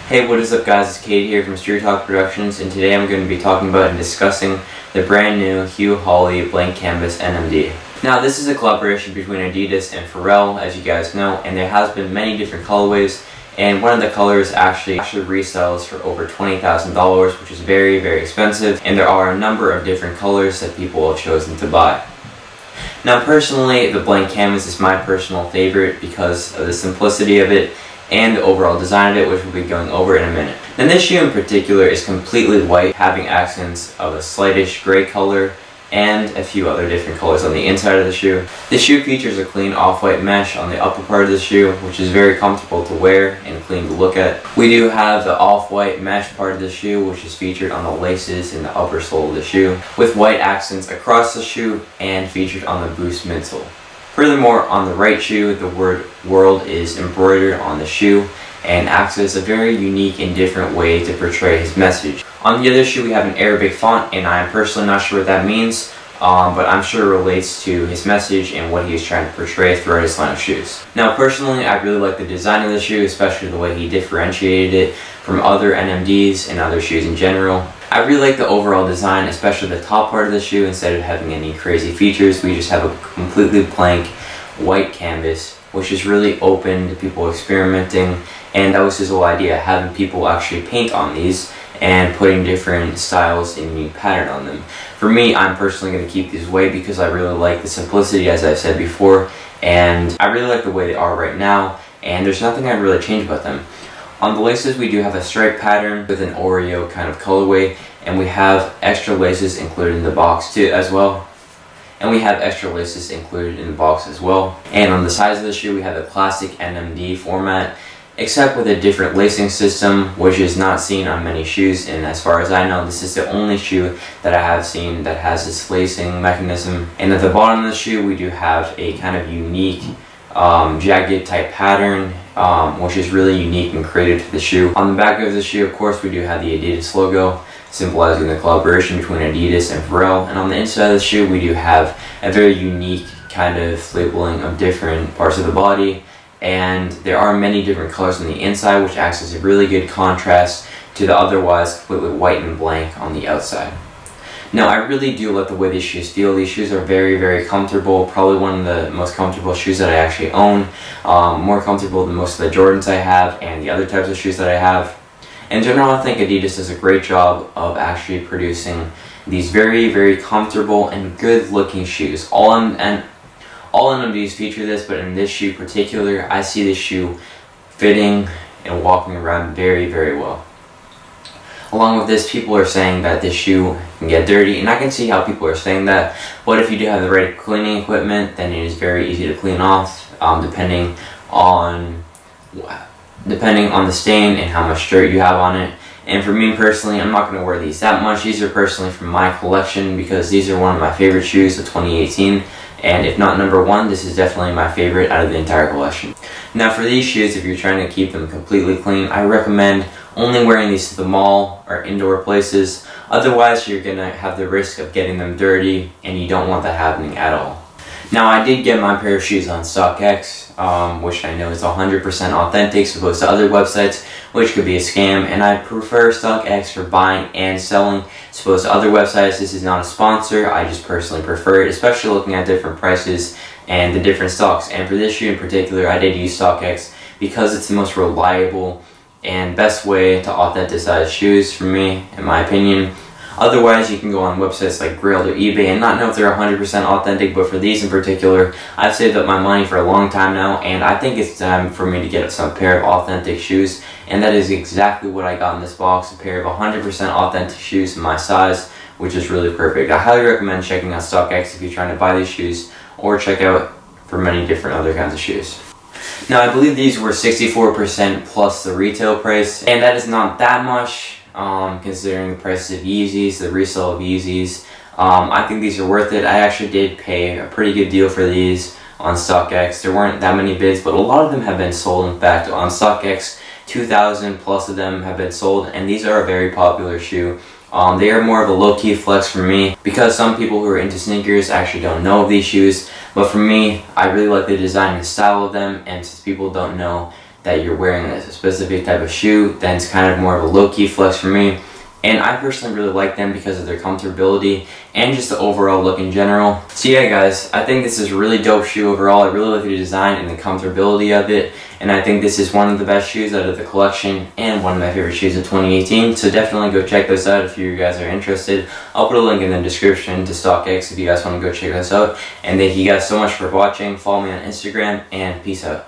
Hey, what is up guys, it's Kate here from Street Talk Productions, and today I'm going to be talking about and discussing the brand new Holi Blank Canvas NMD. Now this is a collaboration between Adidas and Pharrell, as you guys know, and there has been many different colorways, and one of the colors actually resells for over $20,000, which is very, very expensive, and there are a number of different colors that people have chosen to buy. Now personally, the blank canvas is my personal favorite because of the simplicity of it and the overall design of it, which we'll be going over in a minute. And this shoe in particular is completely white, having accents of a slightish gray color and a few other different colors on the inside of the shoe. The shoe features a clean off-white mesh on the upper part of the shoe, which is very comfortable to wear and clean to look at. We do have the off-white mesh part of the shoe, which is featured on the laces in the upper sole of the shoe, with white accents across the shoe and featured on the boost midsole. Furthermore, on the right shoe, the word world is embroidered on the shoe and acts as a very unique and different way to portray his message. On the other shoe, we have an Arabic font, and I am personally not sure what that means, but I'm sure it relates to his message and what he is trying to portray throughout his line of shoes. Now personally, I really like the design of the shoe, especially the way he differentiated it from other NMDs and other shoes in general. I really like the overall design, especially the top part of the shoe. Instead of having any crazy features, we just have a completely blank white canvas, which is really open to people experimenting, and that was his whole idea, having people actually paint on these and putting different styles and unique pattern on them. For me, I'm personally going to keep these white because I really like the simplicity, as I've said before, and I really like the way they are right now, and there's nothing I'd really change about them. On the laces, we do have a stripe pattern with an Oreo kind of colorway, and we have extra laces included in the box too as well. And we have extra laces included in the box as well. And on the sides of the shoe, we have the classic NMD format, except with a different lacing system, which is not seen on many shoes. And as far as I know, this is the only shoe that I have seen that has this lacing mechanism. And at the bottom of the shoe, we do have a kind of unique jagged type pattern, which is really unique and creative to the shoe. On the back of the shoe, of course, we do have the Adidas logo, symbolizing the collaboration between Adidas and Pharrell. And on the inside of the shoe, we do have a very unique kind of labeling of different parts of the body, and there are many different colors on the inside, which acts as a really good contrast to the otherwise completely white and blank on the outside. Now, I really do like the way these shoes feel. These shoes are very, very comfortable. Probably one of the most comfortable shoes that I actually own. More comfortable than most of the Jordans I have and the other types of shoes that I have. In general, I think Adidas does a great job of actually producing these very, very comfortable and good-looking shoes. All NMDs feature this, but in this shoe in particular, I see this shoe fitting and walking around very, very well. Along with this, people are saying that this shoe can get dirty, and I can see how people are saying that, but if you do have the right cleaning equipment, then it is very easy to clean off, depending on the stain and how much dirt you have on it. And for me personally, I'm not going to wear these that much. These are personally from my collection because these are one of my favorite shoes of 2018, and if not number one, this is definitely my favorite out of the entire collection. Now for these shoes, if you're trying to keep them completely clean, I recommend only wearing these to the mall or indoor places. Otherwise, you're going to have the risk of getting them dirty, and you don't want that happening at all. Now, I did get my pair of shoes on StockX, which I know is 100% authentic, as opposed to other websites, which could be a scam, and I prefer StockX for buying and selling, as opposed to other websites. This is not a sponsor, I just personally prefer it, especially looking at different prices and the different stocks. And for this shoe in particular, I did use StockX because it's the most reliable and best way to authenticize shoes for me, in my opinion. Otherwise, you can go on websites like Grailed or eBay and not know if they're 100% authentic, but for these in particular, I've saved up my money for a long time now, and I think it's time for me to get some pair of authentic shoes, and that is exactly what I got in this box, a pair of 100% authentic shoes in my size, which is really perfect. I highly recommend checking out StockX if you're trying to buy these shoes, or check out for many different other kinds of shoes. Now, I believe these were 64% plus the retail price, and that is not that much, considering the prices of Yeezys, the resale of Yeezys. I think these are worth it. I actually did pay a pretty good deal for these on StockX. There weren't that many bids, but a lot of them have been sold. In fact, on StockX, 2,000 plus of them have been sold, and these are a very popular shoe. They are more of a low-key flex for me because some people who are into sneakers actually don't know of these shoes, but for me, I really like the design and style of them, and since people don't know that you're wearing a specific type of shoe, then it's kind of more of a low-key flex for me. And I personally really like them because of their comfortability and just the overall look in general. So yeah guys, I think this is a really dope shoe overall. I really like the design and the comfortability of it. And I think this is one of the best shoes out of the collection and one of my favorite shoes of 2018. So definitely go check those out if you guys are interested. I'll put a link in the description to StockX if you guys want to go check this out. And thank you guys so much for watching. Follow me on Instagram and peace out.